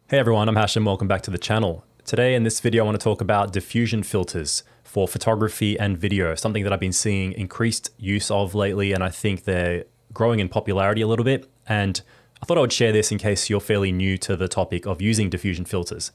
Hey everyone, I'm Hashim. Welcome back to the channel. Today in this video, I want to talk about diffusion filters for photography and video, something that I've been seeing increased use of lately, and I think they're growing in popularity a little bit. And I thought I would share this in case you're fairly new to the topic of using diffusion filters.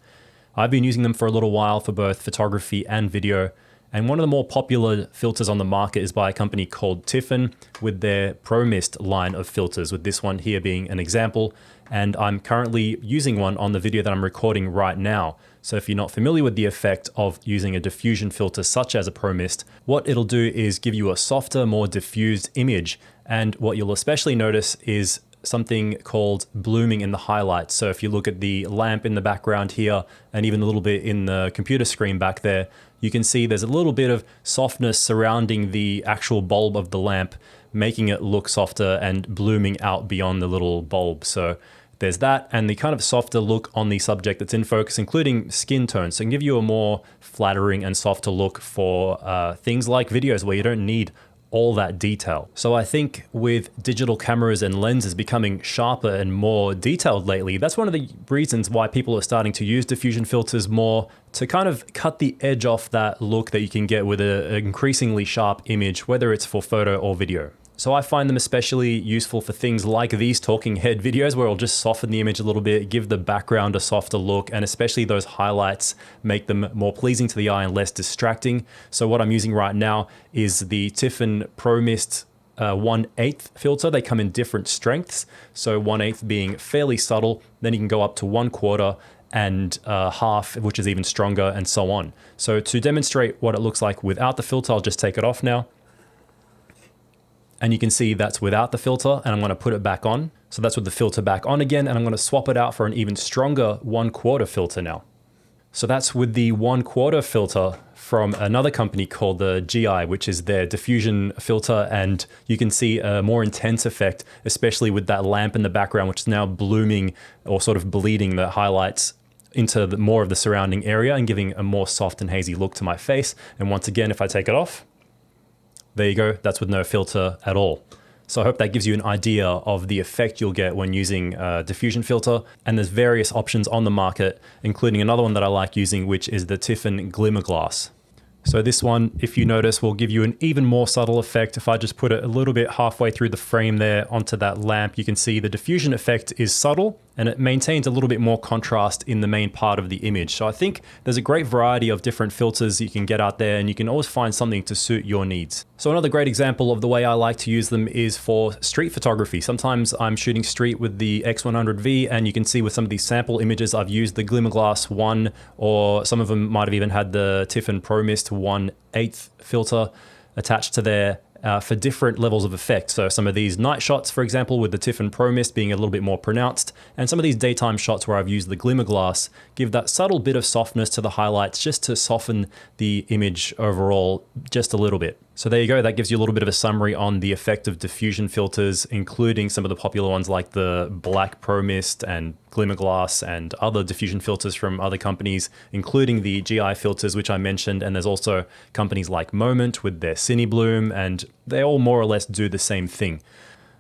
I've been using them for a little while for both photography and video. And one of the more popular filters on the market is by a company called Tiffen with their Pro Mist line of filters, with this one here being an example. And I'm currently using one on the video that I'm recording right now. So if you're not familiar with the effect of using a diffusion filter such as a Pro Mist, what it'll do is give you a softer, more diffused image. And what you'll especially notice is something called blooming in the highlights. So if you look at the lamp in the background here, and even a little bit in the computer screen back there, you can see there's a little bit of softness surrounding the actual bulb of the lamp, making it look softer and blooming out beyond the little bulb. So there's that, and the kind of softer look on the subject that's in focus, including skin tone. So it can give you a more flattering and softer look for things like videos where you don't need all that detail. So I think with digital cameras and lenses becoming sharper and more detailed lately, that's one of the reasons why people are starting to use diffusion filters more to kind of cut the edge off that look that you can get with an increasingly sharp image, whether it's for photo or video. So I find them especially useful for things like these talking head videos where it'll just soften the image a little bit, give the background a softer look, and especially those highlights make them more pleasing to the eye and less distracting. So what I'm using right now is the Tiffen Pro Mist 1/8 filter. They come in different strengths. So 1/8 being fairly subtle, then you can go up to 1/4 and half, which is even stronger, and so on. So to demonstrate what it looks like without the filter, I'll just take it off now. And you can see that's without the filter, and I'm going to put it back on. So that's with the filter back on again, and I'm going to swap it out for an even stronger 1/4 filter now. So that's with the 1/4 filter from another company called the GI, which is their diffusion filter, and you can see a more intense effect, especially with that lamp in the background, which is now blooming or sort of bleeding the highlights into more of the surrounding area and giving a more soft and hazy look to my face. And once again, if I take it off, there you go, that's with no filter at all. So I hope that gives you an idea of the effect you'll get when using a diffusion filter. And there's various options on the market, including another one that I like using, which is the Tiffen Glimmer Glass. So this one, if you notice, will give you an even more subtle effect. If I just put it a little bit halfway through the frame there onto that lamp, you can see the diffusion effect is subtle and it maintains a little bit more contrast in the main part of the image. So I think there's a great variety of different filters you can get out there, and you can always find something to suit your needs. So another great example of the way I like to use them is for street photography. Sometimes I'm shooting street with the X100V, and you can see with some of these sample images, I've used the Glimmer Glass 1, or some of them might have even had the Tiffen Pro Mist 1/8 filter attached to there for different levels of effect. So some of these night shots, for example, with the Tiffen Pro Mist being a little bit more pronounced, and some of these daytime shots where I've used the Glimmer Glass give that subtle bit of softness to the highlights just to soften the image overall just a little bit. So there you go, that gives you a little bit of a summary on the effect of diffusion filters, including some of the popular ones like the Black Pro Mist and Glimmer Glass and other diffusion filters from other companies, including the GI filters, which I mentioned. And there's also companies like Moment with their Cine Bloom, and they all more or less do the same thing.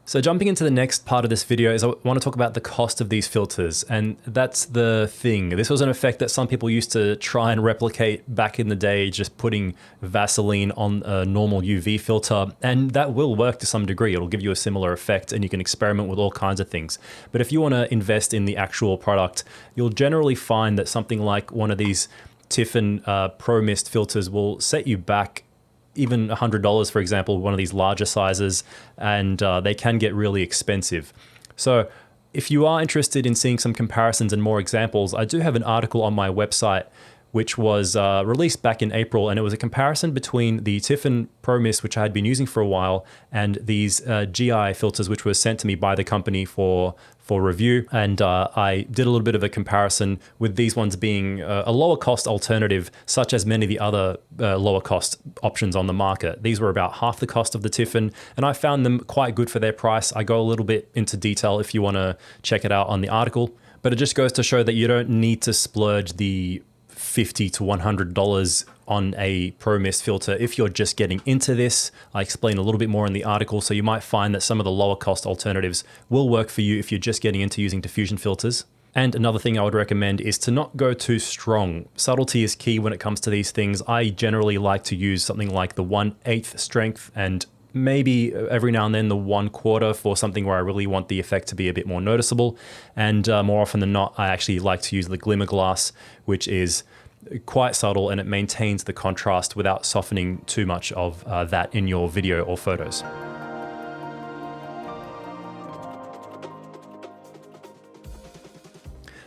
So jumping into the next part of this video is I want to talk about the cost of these filters, and that's the thing. This was an effect that some people used to try and replicate back in the day, just putting Vaseline on a normal UV filter, and that will work to some degree. It'll give you a similar effect, and you can experiment with all kinds of things. But if you want to invest in the actual product, you'll generally find that something like one of these Tiffen Pro Mist filters will set you back even $100, for example, one of these larger sizes, and they can get really expensive. So if you are interested in seeing some comparisons and more examples, I do have an article on my website which was released back in April, and it was a comparison between the Tiffen Pro Mist, which I had been using for a while, and these GI filters, which were sent to me by the company for review. And I did a little bit of a comparison with these ones being a lower cost alternative, such as many of the other lower cost options on the market. These were about half the cost of the Tiffen, and I found them quite good for their price. I go a little bit into detail if you want to check it out on the article, but it just goes to show that you don't need to splurge the $50 to $100 on a Pro Mist filter if you're just getting into this. I explain a little bit more in the article, so you might find that some of the lower cost alternatives will work for you if you're just getting into using diffusion filters. And another thing I would recommend is to not go too strong. Subtlety is key when it comes to these things. I generally like to use something like the 1/8 strength and maybe every now and then the 1/4 for something where I really want the effect to be a bit more noticeable. And more often than not, I actually like to use the glimmer glass, which is quite subtle and it maintains the contrast without softening too much of that in your video or photos.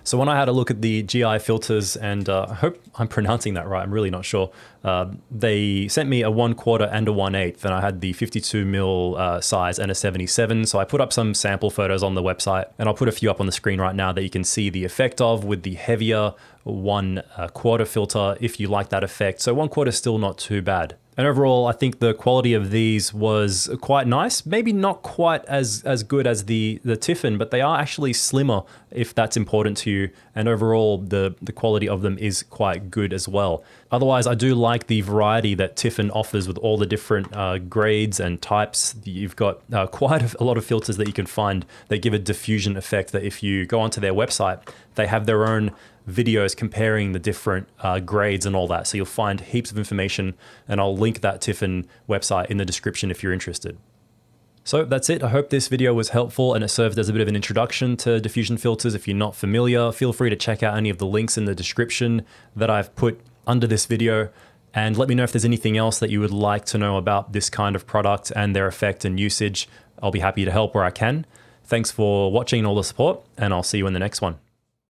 So when I had a look at the GI filters, and I hope I'm pronouncing that right, I'm really not sure. They sent me a 1/4 and a 1/8, and I had the 52mm size and a 77. So I put up some sample photos on the website, and I'll put a few up on the screen right now that you can see the effect of with the heavier 1/4 filter if you like that effect. So 1/4 is still not too bad. And overall, I think the quality of these was quite nice. Maybe not quite as good as the Tiffen, but they are actually slimmer if that's important to you. And overall, the quality of them is quite good as well. Otherwise, I do like the variety that Tiffen offers with all the different grades and types. You've got quite a lot of filters that you can find that give a diffusion effect that if you go onto their website, they have their own videos comparing the different grades and all that. So you'll find heaps of information, and I'll link that Tiffen website in the description if you're interested. So that's it. I hope this video was helpful and it served as a bit of an introduction to diffusion filters. If you're not familiar, feel free to check out any of the links in the description that I've put under this video, and let me know if there's anything else that you would like to know about this kind of product and their effect and usage. I'll be happy to help where I can. Thanks for watching and all the support, and I'll see you in the next one.